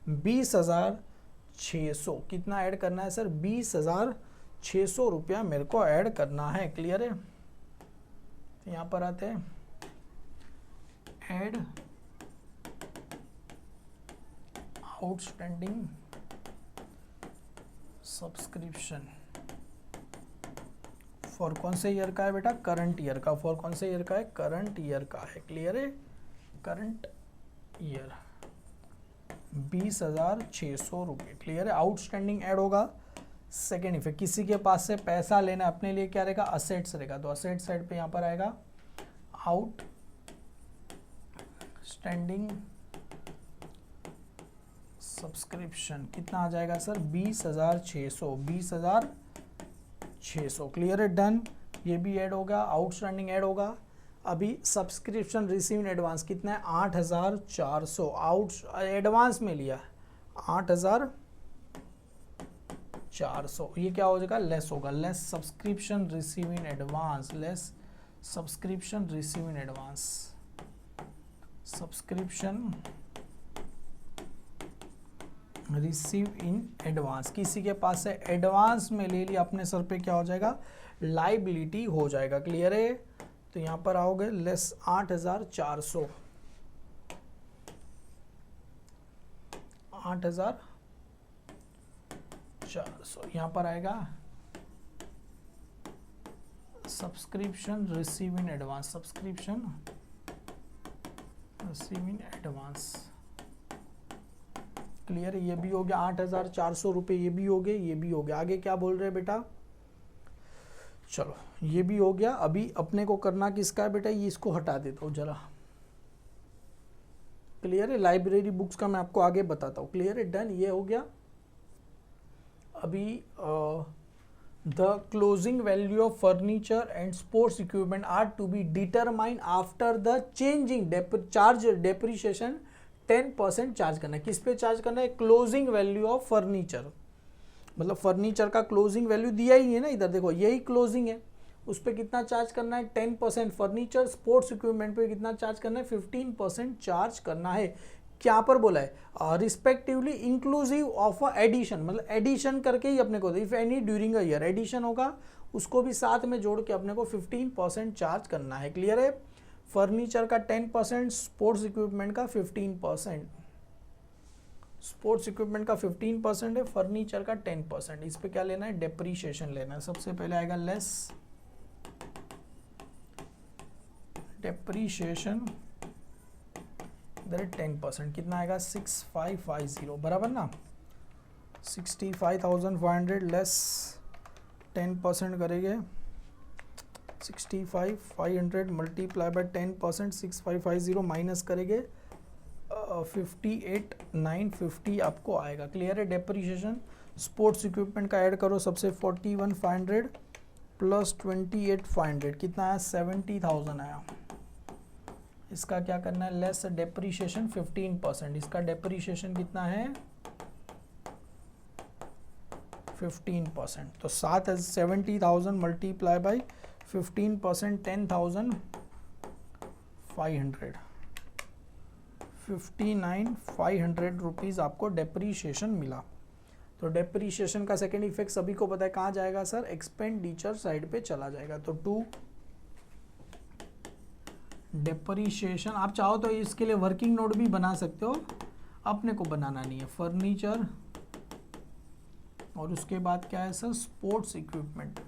20,600, कितना ऐड करना है सर 20,600 रुपया मेरे को ऐड करना है। क्लियर है, तो यहाँ पर आते हैं ऐड आउटस्टैंडिंग सब्सक्रिप्शन फॉर कौन से ईयर का है बेटा, करंट ईयर का। फॉर कौन से ईयर का है, करंट ईयर का है। क्लियर है, करंट ईयर 20,600 रुपये। क्लियर है, आउटस्टैंडिंग ऐड होगा। सेकेंड इफेक्ट, किसी के पास से पैसा लेना अपने लिए क्या रहेगा, असेट्स रहेगा, तो असेट साइड पे यहाँ पर आएगा आउटस्टैंडिंग सब्सक्रिप्शन। कितना आ जाएगा सर 20,600, 20,600। क्लियर है, डन। ये भी ऐड होगा, आउटस्टैंडिंग ऐड होगा। अभी सब्सक्रिप्शन रिसीव इन एडवांस कितना है 8,400, आउट एडवांस में लिया 8,400। ये क्या हो जाएगा, लेस होगा, less subscription receive in advance, less subscription receive in advance, subscription receive in advance. किसी के पास से एडवांस में ले लिया अपने सर पे, क्या हो जाएगा, लाइबिलिटी हो जाएगा। क्लियर है, तो यहां पर आओगे लेस 8,400, 8,400 यहां पर आएगा subscription receive in advance, subscription receive in advance. Clear है, ये भी हो गया 8,400 रुपये, ये भी हो गए, ये भी हो गया। आगे क्या बोल रहे हैं बेटा, चलो ये भी हो गया। अभी अपने को करना किसका है बेटा, ये इसको हटा देता हूँ जरा। क्लियर है, लाइब्रेरी बुक्स का मैं आपको आगे बताता हूँ। क्लियर है, डन, ये हो गया। अभी the closing value of furniture and sports equipment are to be determined after the changing charge depreciation 10% charge करना है। किस पे चार्ज करना है, क्लोजिंग वैल्यू ऑफ फर्नीचर, मतलब फर्नीचर का क्लोजिंग वैल्यू दिया ही है ना, इधर देखो यही क्लोजिंग है, उस पर कितना चार्ज करना है 10%। फर्नीचर स्पोर्ट्स इक्विपमेंट पे कितना चार्ज करना है 15% चार्ज करना है। क्या पर बोला है, रिस्पेक्टिवली इंक्लूसिव ऑफ एडिशन, मतलब एडिशन करके ही अपने को, if any during a year addition होगा उसको भी साथ में जोड़ के अपने को 15% चार्ज करना है। क्लियर है, फर्नीचर का 10%, स्पोर्ट्स इक्विपमेंट का 15%, स्पोर्ट्स इक्विपमेंट का 15% है, फर्नीचर का 10%। इस पे क्या लेना है, डेप्रीशिएशन लेना है। सबसे पहले आएगा लेस डेप्रीशिएशन, इधर 10%, कितना आएगा 6550, बराबर ना, 65,500 लेस 10% करेंगे 65,500 मल्टीप्लाई बाय 10%, 6550 माइनस करेंगे 58,950 आपको आएगा। क्लियर है, डेप्रीशिएशन स्पोर्ट्स इक्विपमेंट का ऐड करो सबसे 41,500 प्लस 28,500, कितना आया 70,000 आया। इसका क्या करना है, लेस डेप्रीशिएशन 15%, इसका डेप्रीशिएशन कितना है 15%, तो 70,000 मल्टीप्लाई बाई 15%, 10,500, 59,500 रुपीज़ आपको डेप्रीशिएशन मिला। तो डेप्रीशिएशन का सेकेंड इफेक्ट सभी को पता है कहाँ जाएगा सर, एक्सपेंडिचर साइड पे चला जाएगा। तो टू डेप्रीशिएशन, आप चाहो तो इसके लिए वर्किंग नोट भी बना सकते हो, अपने को बनाना नहीं है। फर्नीचर और उसके बाद क्या है sir, sports equipment.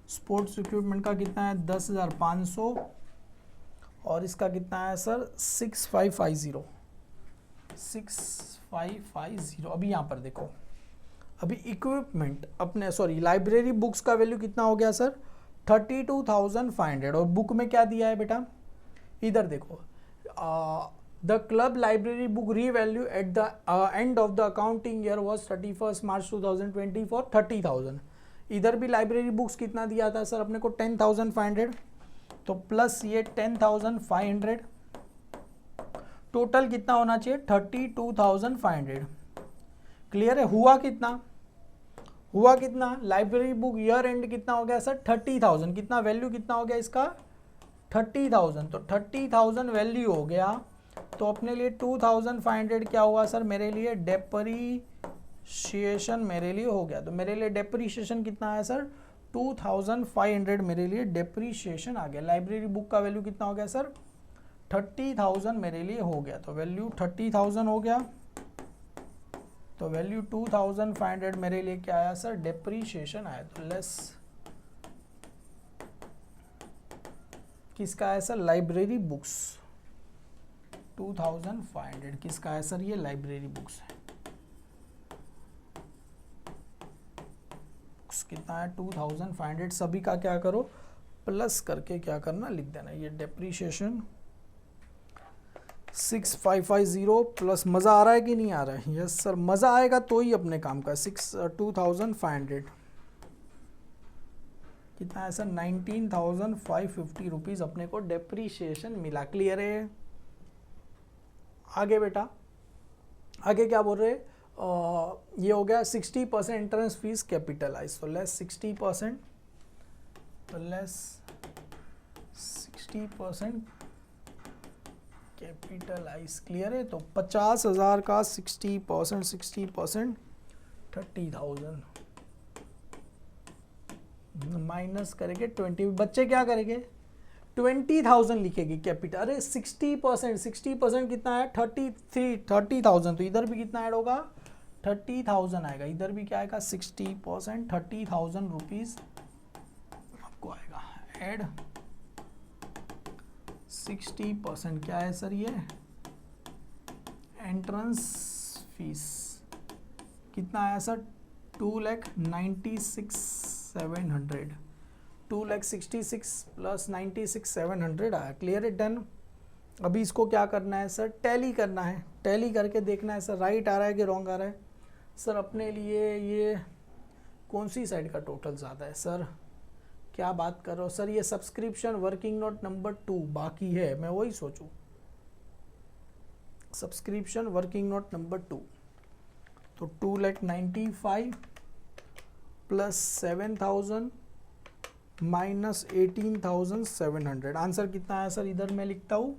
Sports equipment का कितना है 10,500 और इसका कितना है सर 6550, 6550। अभी यहाँ पर देखो, अभी इक्विपमेंट अपने सॉरी लाइब्रेरी बुक्स का वैल्यू कितना हो गया सर 32,500, और बुक में क्या दिया है बेटा, इधर देखो the club library book revalue at the end of the accounting year was 31 March 2020 for 30,000। इधर भी लाइब्रेरी बुक्स कितना दिया था सर अपने को 10,500, तो प्लस ये 10,500, टोटल कितना होना चाहिए 32,500। क्लियर है, हुआ कितना, हुआ कितना, लाइब्रेरी बुक ईयर एंड कितना हो गया सर 30,000, कितना वैल्यू कितना हो गया इसका 30,000, तो 30,000 वैल्यू हो गया, तो अपने लिए 2,500 क्या हुआ सर मेरे लिए डेप्रीशिएशन मेरे लिए हो गया, तो मेरे लिए डेप्रीशिएशन कितना आया सर 2,500 मेरे लिए डेप्रीशिएशन आ गया। लाइब्रेरी बुक का वैल्यू कितना हो गया सर 30,000 मेरे लिए हो गया, तो वैल्यू 30,000 हो गया, तो वैल्यू 2,500 मेरे लिए क्या आया सर डेप्रीशिएशन आया, तो लेस किसका है सर लाइब्रेरी बुक्स 2,500 किसका है सर ये लाइब्रेरी बुक्स है, बुक्स कितना है 2,500, सभी का क्या करो प्लस करके क्या करना लिख देना, ये डेप्रीशिएशन 6,550 प्लस, मज़ा आ रहा है कि नहीं आ रहा है, यस सर मज़ा आएगा तो ही अपने काम का 2,500 कितना है सर 19,550 रुपीज़ अपने को डेप्रीशिएशन मिला। क्लियर है, आगे बेटा आगे क्या बोल रहे ये हो गया 60% एंट्रेंस फीस कैपिटलाइज, तो लेस 60%, तो लेस 60% कैपिटलाइज। क्लियर है, तो 50,000 का 60% 30,000 माइनस करेंगे 20, बच्चे क्या करेंगे 20,000 लिखेगी कैपिटल, अरे 60% कितना है 30,000, तो इधर भी कितना ऐड होगा 30,000 आएगा, इधर भी क्या आएगा 60% 30,000 रुपीज आपको आएगा ऐड 60% क्या है सर ये एंट्रेंस फीस कितना आया सर 2,96,700 2,66,000 प्लस 96,700 आया। क्लियर है, डन। अभी इसको क्या करना है सर टैली करना है, टैली करके देखना है सर राइट आ रहा है कि रॉन्ग आ रहा है। सर अपने लिए ये कौन सी साइड का टोटल ज़्यादा है सर, क्या बात कर रहे हो सर, ये सब्सक्रिप्शन वर्किंग नोट नंबर 2 बाकी है, मैं वही सोचूं सब्सक्रिप्शन वर्किंग नोट नंबर 2, तो 2,95,000 प्लस 7,000 माइनस 18,700, आंसर कितना है सर इधर मैं लिखता हूँ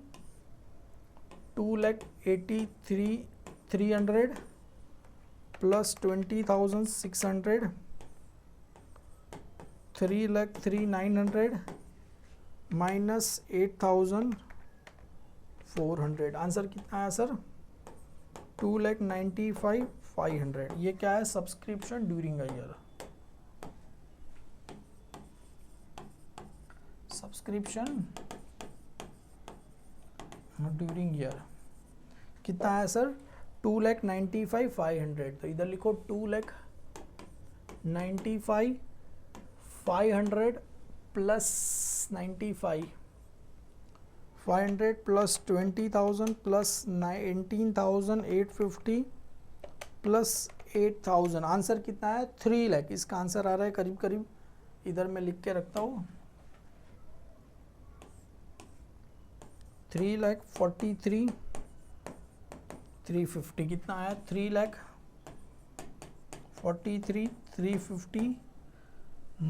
2,83,300 प्लस 20,600 3,03,900 माइनस 8,400, आंसर कितना है सर 2,95,500। ये क्या है subscription during a year, subscription during year कितना है सर 2,95,500, तो इधर लिखो 2,95,500 plus 95,500 plus 20,000 plus 19,850 plus 8,000, answer कितना है 3 लाख, इसका आंसर आ रहा है करीब करीब, इधर मैं लिख के रखता हूँ 3,43,350 कितना आया 3,43,350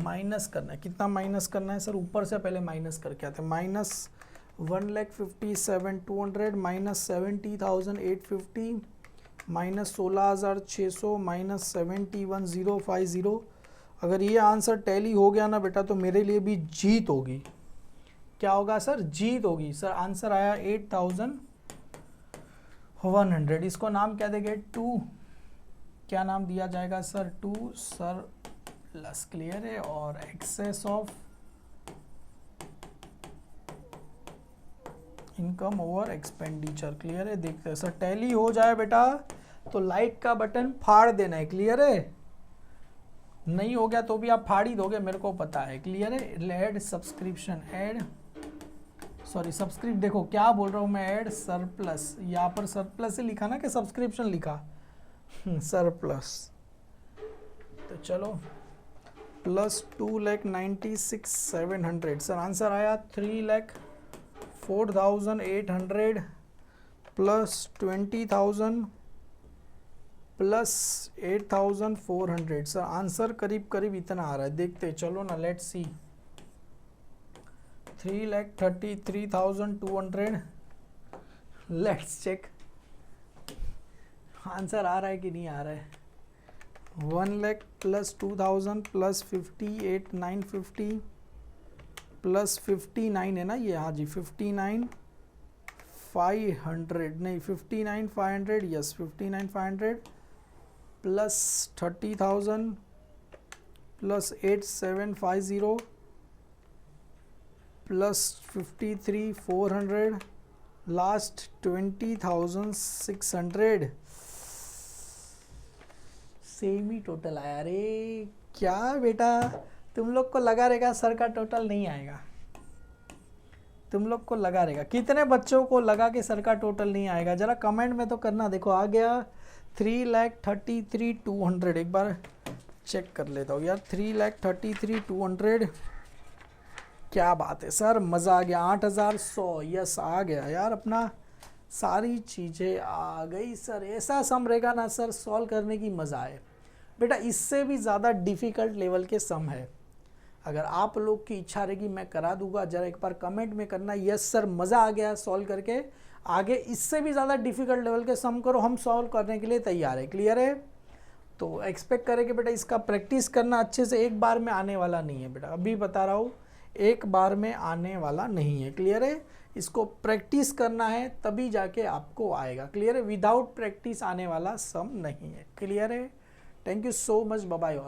माइनस करना है, कितना माइनस करना है सर ऊपर से पहले माइनस करके आते हैं, माइनस 1,57,200 माइनस 70,850 माइनस 16,600 माइनस 71,050। अगर ये आंसर टैली हो गया ना बेटा तो मेरे लिए भी जीत होगी, क्या होगा सर जीत होगी। सर आंसर आया 8,100, इसको नाम क्या देंगे 2, क्या नाम दिया जाएगा सर 2 सर प्लस। क्लियर है, और excess of income over expenditure. Clear है, देखते हैं सर टैली हो जाए बेटा तो लाइक का बटन फाड़ देना है। क्लियर है, नहीं हो गया तो भी आप फाड़ ही दोगे मेरे को पता है। क्लियर है, add subscription add sorry subscript, देखो क्या बोल रहा हूँ मैं ऐड सरप्लस, यहाँ पर सरप्लस से लिखा ना कि सब्सक्रिप्शन लिखा सरप्लस, तो चलो प्लस 2,96,700, सर आंसर आया 3,04,800 प्लस 20,000 प्लस 8400। सर आंसर करीब करीब इतना आ रहा है, देखते चलो ना, let's see. 3,33,200, let's check answer आ रहा है कि नहीं आ रहा है। 1 लाख प्लस 2000 प्लस 58,950 प्लस 59 है ना ये, हाँ जी 59,500 नहीं 59,500, yes 59,500 plus 30,000 plus 8750 plus 53,400 last 20,600। Same ही टोटल आया। अरे क्या बेटा, तुम लोग को लगा रहेगा सर का टोटल नहीं आएगा, तुम लोग को लगा रहेगा। कितने बच्चों को लगा कि सर का टोटल नहीं आएगा, जरा कमेंट में तो करना। देखो आ गया 3,33,200। एक बार चेक कर लेता हूँ यार, 3,33,200। क्या बात है सर, मज़ा आ गया। 8,100, यस आ गया यार, अपना सारी चीज़ें आ गई सर। ऐसा सम रहेगा ना सर, सॉल्व करने की मज़ा आए बेटा। इससे भी ज़्यादा डिफ़िकल्ट लेवल के सम है, अगर आप लोग की इच्छा रहेगी मैं करा दूंगा। जरा एक बार कमेंट में करना, यस सर मज़ा आ गया सॉल्व करके। आगे इससे भी ज़्यादा डिफ़िकल्ट लेवल के सम करो, हम सॉल्व करने के लिए तैयार है। क्लियर है? तो एक्सपेक्ट करें कि बेटा इसका प्रैक्टिस करना अच्छे से, एक बार में आने वाला नहीं है बेटा, अभी बता रहा हूँ एक बार में आने वाला नहीं है। क्लियर है? इसको प्रैक्टिस करना है तभी जाके आपको आएगा। क्लियर है? विदाउट प्रैक्टिस आने वाला सम नहीं है। क्लियर है? Thank you so much, bye bye all.